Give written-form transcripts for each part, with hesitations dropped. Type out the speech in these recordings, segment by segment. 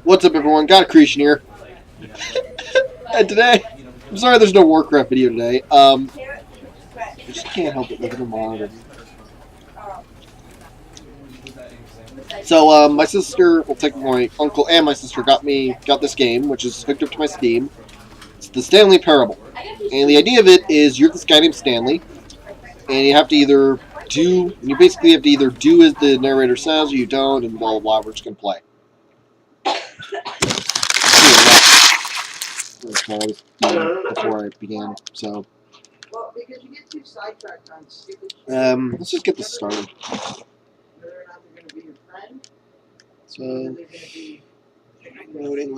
What's up, everyone? Got Creation here. And today, I'm sorry there's no Warcraft video today. I just can't help it living in modern. So, my sister, well, technically my uncle and my sister got this game, which is hooked up to my Steam. It's the Stanley Parable. And the idea of it is you're this guy named Stanley, and you basically have to either do as the narrator says or you don't, and blah, blah, blah. We're just going to play. Before I began, so well, because you get too sidetracked on stupid shit. Let's just get this started. Whether or not they're going to be your friend. So loading.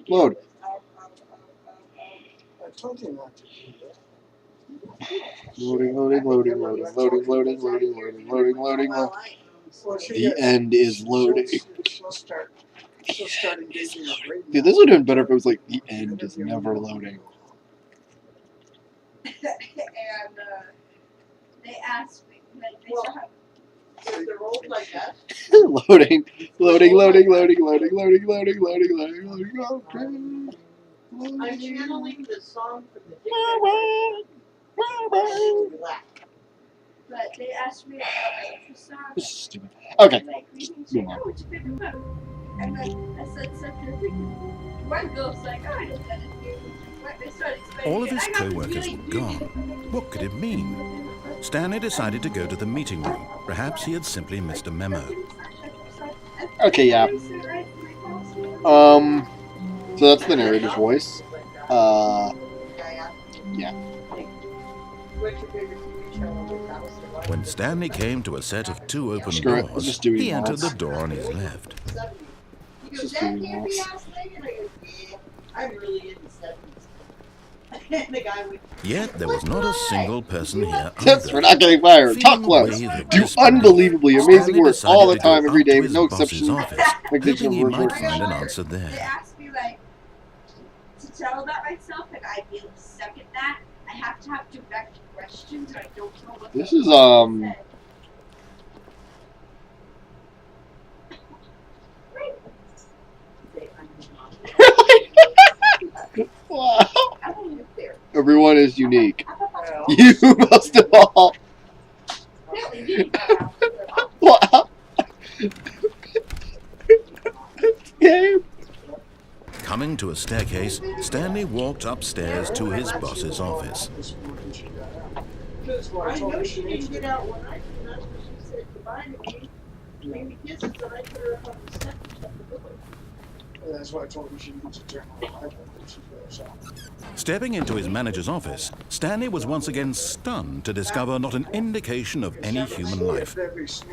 Load. I told you not to do that. Loading. The end is loading. Dude, this would have been better if it was like, the end is never loading. And they asked me, they they're rolled like that. Loading. I'm channeling the song from the dictionary. But they asked me about my interest song. This is stupid. Okay. What's your favorite book? And then I said something. One girl's like, I didn't send it to you. All of his co-workers were gone. What could it mean? Stanley decided to go to the meeting room. Perhaps he had simply missed a memo. Okay, yeah. So that's the narrator's voice. Yeah. When Stanley came to a set of two open doors, he entered the door on his left. Yet there was not a single person here. Tips for not getting fired. Talk less. Do unbelievably amazing work all the time, every day, with no exception. Hoping he might find an answer They there. asked me to tell about myself, and I really suck at that. I have to have direct questions, and I don't know what. This is Wow. Everyone is unique. You most of all. Wow. Game. Coming to a staircase, Stanley walked upstairs to his boss's office. I know she didn't get out when I said goodbye to me. Maybe kisses, and I put her up on the step and shut the door. That's why I told her she needs to turn on the Bible when she goes out. Stepping into his manager's office, Stanley was once again stunned to discover not an indication of any human life.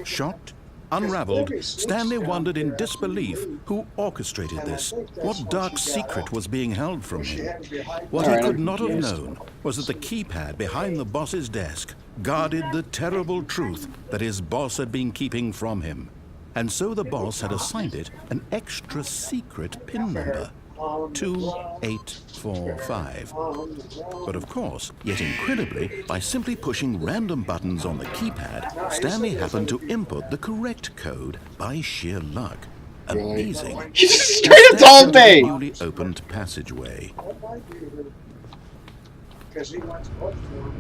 Shocked, unraveled, Stanley wondered in disbelief who orchestrated this. What dark secret was being held from him? What he could not have known was that the keypad behind the boss's desk guarded the terrible truth that his boss had been keeping from him. And so the boss had assigned it an extra secret PIN number, 2845. But of course, yet incredibly, by simply pushing random buttons on the keypad, Stanley happened to input the correct code by sheer luck. Amazing. He's just straight up told me. Newly opened passageway. Because he wants both of them.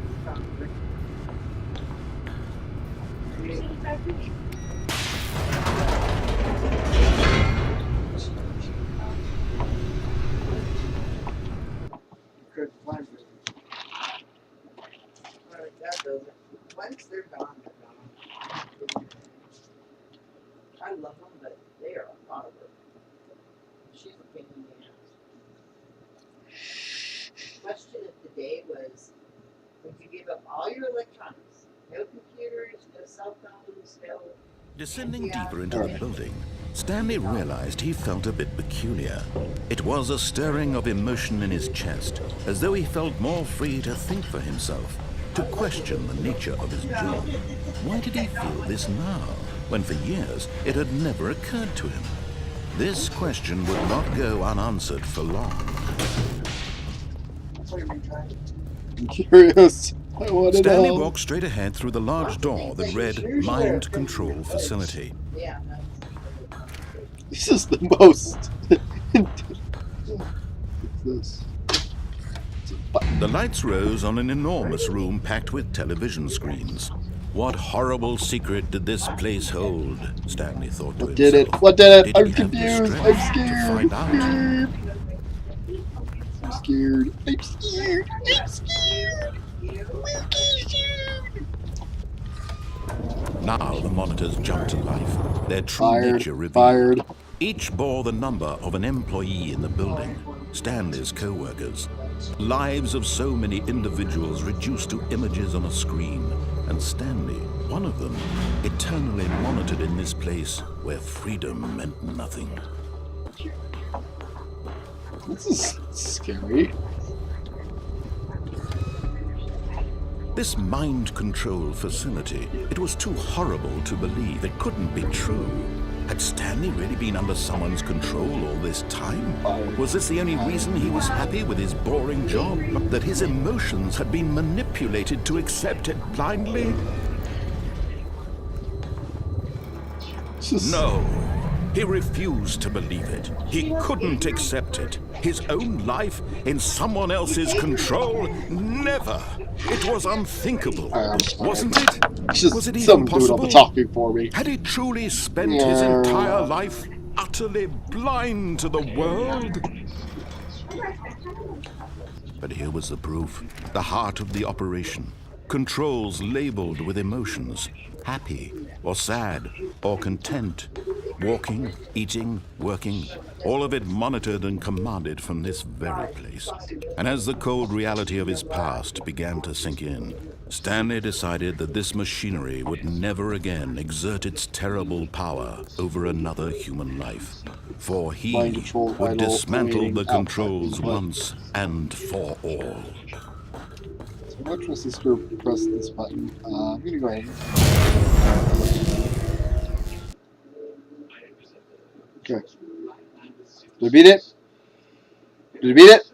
Good plan. That doesn't. Once they're gone, they're gone. I love them, but they are a lot of work. She's a pain in the ass. Question of the day was, would you give up all your electronics? No computers, no cell phones, no... Descending deeper into the building, Stanley realized he felt a bit peculiar. It was a stirring of emotion in his chest, as though he felt more free to think for himself, to question the nature of his job. Why did he feel this now, when for years it had never occurred to him? This question would not go unanswered for long. I'm curious. I want to Stanley know. walked straight ahead through the large door that read Mind Control Facility. Yeah. This is the most. What's this? It's a button. The lights rose on an enormous room packed with television screens. What horrible secret did this place hold? Stanley thought to What did it? himself. What did it? Did I'm he have the confused. strength I'm to scared. find out? I'm scared. I'm scared. I'm scared. Now the monitors jumped to life, their true nature revealed. Fired. Each bore the number of an employee in the building, Stanley's co-workers. Lives of so many individuals reduced to images on a screen, and Stanley, one of them, eternally monitored in this place where freedom meant nothing. This is scary. This mind control facility, it was too horrible to believe. It couldn't be true. Had Stanley really been under someone's control all this time? Was this the only reason he was happy with his boring job? That his emotions had been manipulated to accept it blindly? No. He refused to believe it. He couldn't accept it. His own life in someone else's control? Never. It was unthinkable, wasn't it? Was it even Some dude on the possible? talking for me. Had he truly spent his entire life utterly blind to the world? But here was the proof, the heart of the operation. Controls labeled with emotions, happy or sad or content. Walking, eating, working, all of it monitored and commanded from this very place. And as the cold reality of his past began to sink in, Stanley decided that this machinery would never again exert its terrible power over another human life. For he would dismantle the controls once and for all. So watch my sister press this button. I'm gonna go ahead. Okay. Did I beat it? Did I beat it?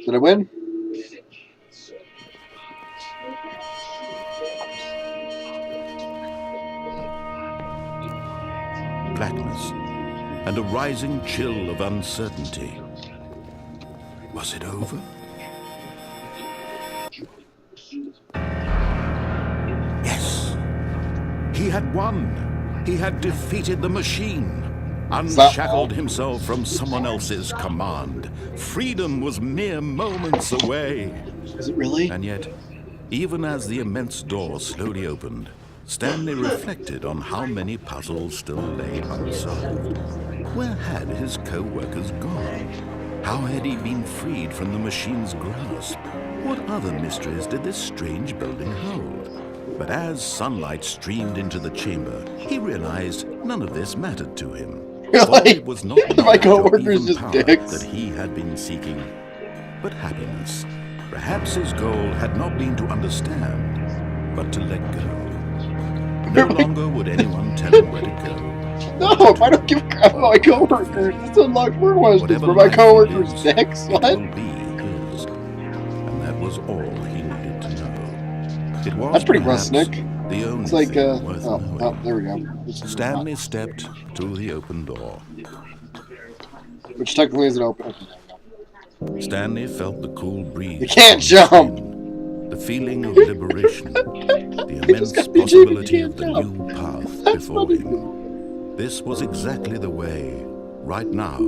Did I win? Blackness and a rising chill of uncertainty. Was it over? Yes. He had won. He had defeated the machine, unshackled himself from someone else's command. Freedom was mere moments away. Is it really? And yet, even as the immense door slowly opened, Stanley reflected on how many puzzles still lay unsolved. Where had his co-workers gone? How had he been freed from the machine's grasp? What other mysteries did this strange building hold? But as sunlight streamed into the chamber, he realized none of this mattered to him. For it was not My knowledge or coworkers even just power dicks. that he had been seeking, but happiness. Perhaps his goal had not been to understand, but to let go. No longer would anyone tell him where to go. No, if I don't give a crap about my coworkers, it's unlocked more questions Whatever for my life coworkers' is, dicks. it What? will be his. And that was all he needed to know. It was That's pretty perhaps rustic. the only It's like, thing worth knowing. oh, there we go. Stanley stepped through the open door. Which technically isn't open. Okay, there we go. Stanley felt the cool breeze. You can't from his jump! skin, the feeling of liberation. The immense got me, possibility you of the can't new path That's before funny. him. This was exactly the way, right now,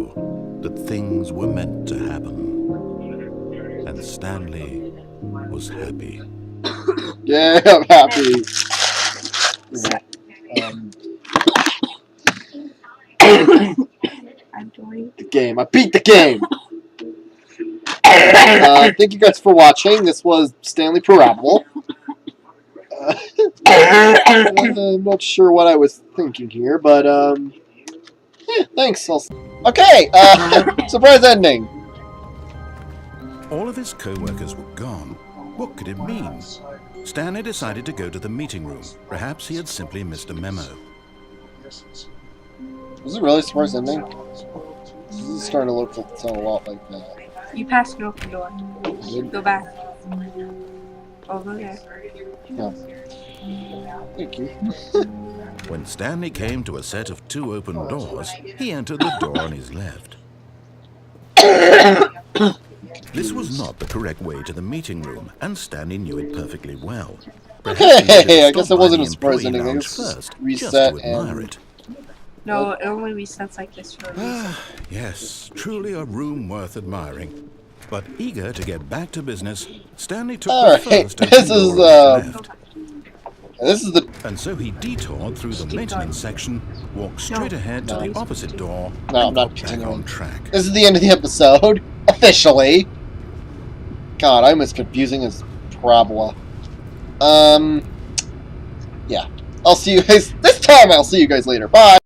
that things were meant to happen. And Stanley was happy. Yeah, I'm happy. Yeah. The game. I beat the game! Thank you guys for watching. This was Stanley Parable. I'm not sure what I was thinking here, but, yeah, thanks. Okay, surprise ending. All of his co-workers were gone. What could it mean? Stanley decided to go to the meeting room. Perhaps he had simply missed a memo. Was it really surprise ending? This is starting to sound a lot like that. You passed an open door. Go back. Oh, okay. Yeah. Thank you. When Stanley came to a set of 2 open doors, he entered the door on his left. This was not the correct way to the meeting room, and Stanley knew it perfectly well. Perhaps he wanted to Okay, I stop guess it by wasn't the a surprise employee ending. I lounge guess just first, just reset to admire and it. No, it only resets like this for a reason. Yes, truly a room worth admiring. But eager to get back to business, Stanley took the Alright, first open this door is, on his left. this is the... And so he detoured through the Keep maintenance going. section, walked straight ahead to No. the opposite door, No, I'm and not got back continuing. on track. This is the end of the episode. Officially. God, I'm as confusing as Parabola. Yeah. I'll see you guys... This time I'll see you guys later. Bye!